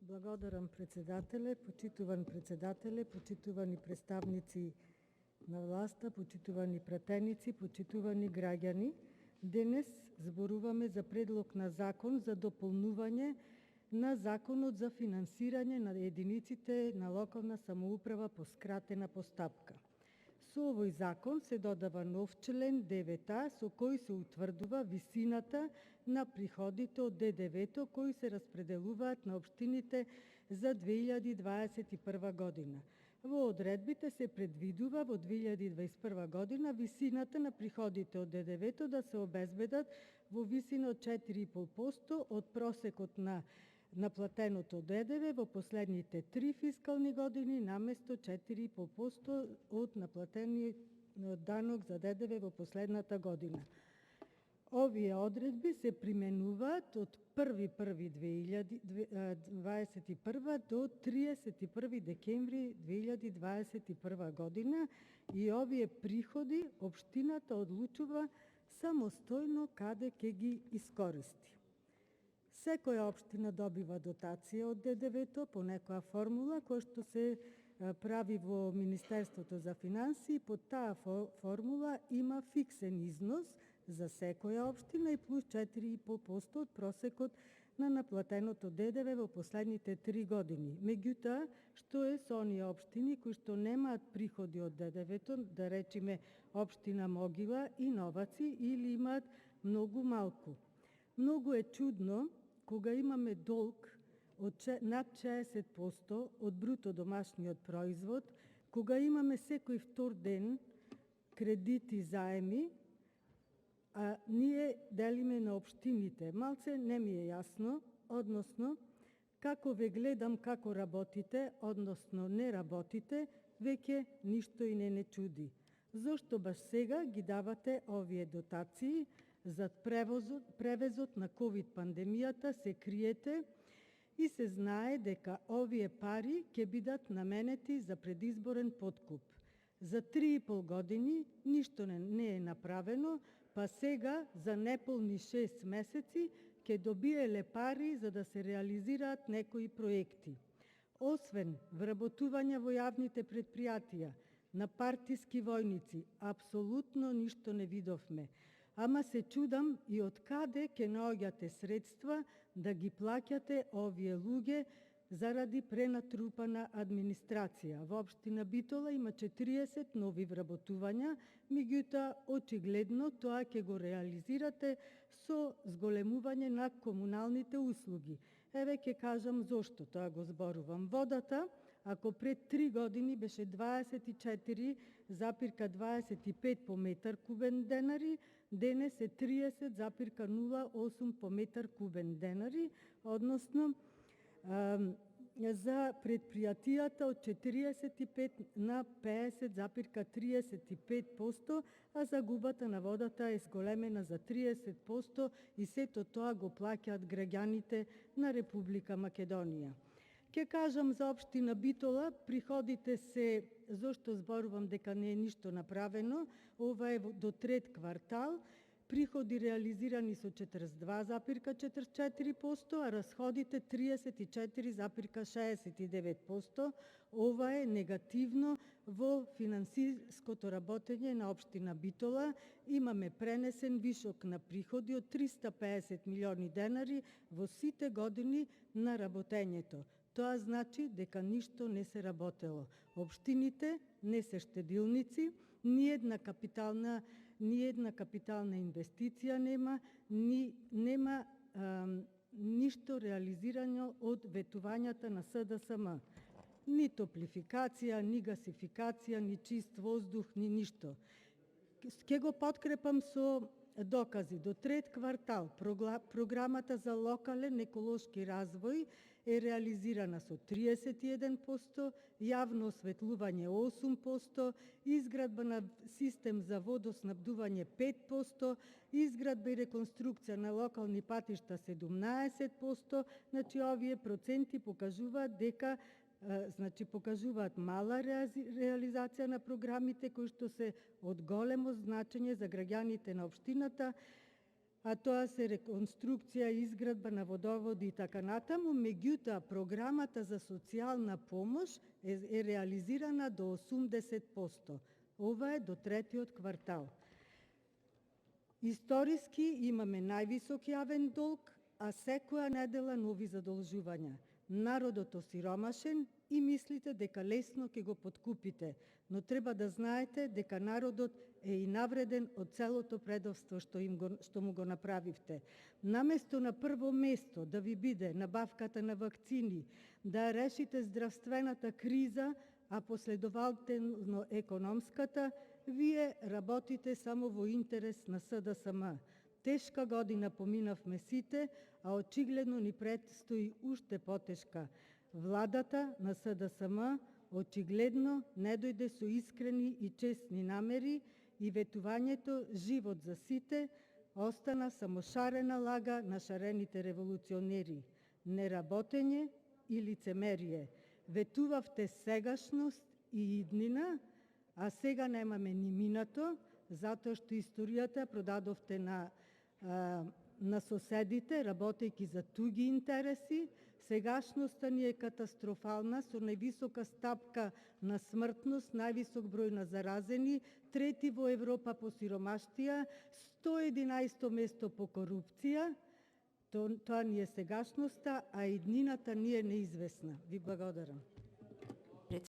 Благодарам председателе, почитувани представници на власта, почитувани пратеници, почитувани граѓани. Денес зборуваме за предлог на закон за дополнување на Законот за финансирање на единиците на локална самоуправа по скратена постапка. Со овој закон се додава нов член 9а со кој се утврдува висината на приходите од ДДВ-то кои се распределуваат на општините за 2021 година. Во одредбите се предвидува во 2021 година висината на приходите од ДДВ-то да се обезбедат во висина од 4,5% од просекот на наплатеното ДДВ во последните 3 фискални години наместо 4,5% од наплатениот данок за ДДВ во последната година. Овие одредби се применуваат од 1.1.2021 до 31 декември 2021 година и овие приходи општината одлучува самостојно каде ќе ги искористи. Секоја општина добива дотација од ДДВ-то по некоја формула која што се прави во Министерството за финансии. По таа формула има фиксен износ за секоја општина и плюс 4,5% од просекот на наплатеното ДДВ во последните 3 години. Меѓутоа, што е со оние општини кои што немаат приходи од ДДВ-то, да речеме општина Могила и Новаци, или имаат многу малку? Многу е чудно кога имаме долг од над 60% од бруто домашниот производ, кога имаме секој втор ден кредити, заеми, а ние делиме на општините. Малце не ми е јасно, односно, како ве гледам како работите, односно не работите, веќе ништо и не чуди. Зошто баш сега ги давате овие дотации? Зад превезот на ковид пандемијата се криете и се знае дека овие пари ќе бидат наменети за предизборен подкуп. За 3,5 години ништо не е направено, па сега за неполни 6 месеци ќе добиеле пари за да се реализираат некои проекти. Освен вработување во јавните предпријатија на партиски војници, апсолутно ништо не видовме. Ама се чудам и од каде ќе наоѓате средства да ги плаќате овие луѓе заради пренатрупана администрација. Во општина Битола има 40 нови вработувања, меѓутоа очигледно тоа ќе го реализирате со зголемување на комуналните услуги. Еве ќе кажам зошто тоа го зборувам. Водата, ако пред 3 години беше 24,25 по метар кубен денари, денес е 30,08 по метар кубен денари, односно за предпријатијата од 45 на 50,35%, а загубата на водата е зголемена за 30% и сето тоа го плаќаат граѓаните на Република Македонија. Ке кажам за општина Битола, приходите се, зошто зборувам дека не е ништо направено, ова е до трет квартал, приходи реализирани со 42,44%, а расходите 34,69%. Ова е негативно во финансиското работење на општина Битола. Имаме пренесен вишок на приходи од 350 милиони денари во сите години на работењето. Тоа значи дека ништо не се работело. Општините не се штедилници, ни една капитална инвестиција нема, нема ништо реализирано од ветувањата на СДСМ. Ни топлификација, ни гасификација, ни чист воздух, ни ништо. Ке го подкрепам со докази. До трет квартал програмата за локален еколошки развој е реализирана со 31%, јавно осветлување 8%, изградба на систем за водоснабдување 5%, изградба и реконструкција на локални патишта 17%. Значи, овие проценти покажуваат дека покажуваат мала реализација на програмите кои што се од големо значење за граѓаните на општината, а тоа се реконструкција и изградба на водоводи и така натаму, меѓутоа програмата за социјална помош е реализирана до 80%. Ова е до третиот квартал. Историски имаме највисок јавен долг, а секоја недела нови задолжувања. Народот осиромашен и мислите дека лесно ќе го подкупите, но треба да знаете дека народот е и навреден од целото предавство што му го направивте. Наместо на прво место да ви биде набавката на вакцини, да решите здравствената криза, а последователно економската, вие работите само во интерес на СДСМ. Тешка година поминавме сите, а очигледно ни предстои уште потешка. Владата на СДСМ очигледно не дојде со искрени и честни намери и ветувањето живот за сите остана само шарена лага на шарените револуционери. Неработење и лицемерие. Ветувавте сегашност и иднина, а сега немаме ни минато, затоа што историјата продадовте на соседите, работејќи за туги интереси. Сегашноста ни е катастрофална, со највисока стапка на смртност, највисок број на заразени, трети во Европа по сиромаштија, 111 место по корупција. Тоа ни е сегашноста, а иднината ни е неизвестна. Ви благодарам.